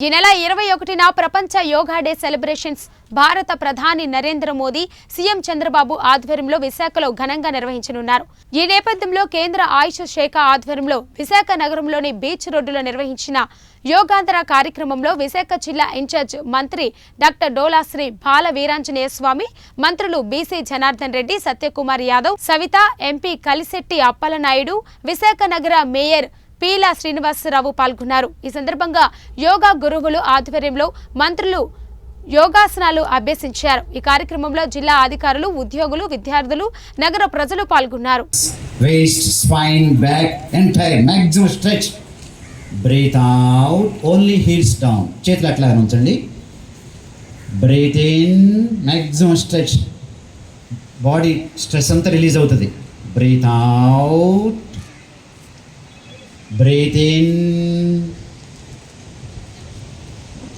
ఈ నెల 21న ప్రపంచ యోగా డే సెలబ్రేషన్స్ భారత ప్రధాని నరేంద్ర మోదీ, సీఎం చంద్రబాబు ఆధ్వర్యంలో విశాఖలో ఘనంగా నిర్వహించనున్నారు. ఈ నేపథ్యంలో కేంద్ర ఆయుష్ శాఖ ఆధ్వర్యంలో విశాఖ నగరంలోని బీచ్ రోడ్డులో నిర్వహించిన యోగాంతర కార్యక్రమంలో విశాఖ జిల్లా ఇన్ఛార్జ్ మంత్రి డాక్టర్ డోలా శ్రీ బాల వీరాంజనేయ స్వామి, మంత్రులు బీసీ జనార్దన్ రెడ్డి, సత్యకుమార్ యాదవ్, సవిత, ఎంపీ కలిశెట్టి అప్పలనాయుడు, విశాఖ నగర మేయర్ పీలా శ్రీనివాసరావు పాల్గొన్నారు. ఈ సందర్భంగా యోగా గురువులు ఆధ్వర్యంలో మంత్రులు యోగాసనాలు అభ్యసించారు. ఈ కార్యక్రమంలో జిల్లా అధికారులు, ఉద్యోగులు, విద్యార్థులు, నగర ప్రజలు పాల్గొన్నారు. Waist, spine, back, entire maximum stretch. Breathe out, only heels down. చేతులు అట్లా ఉంచండి. Breathe in, maximum stretch. Body stress అంతా రిలీజ్ అవుతుంది. Breathe out. Breathe in,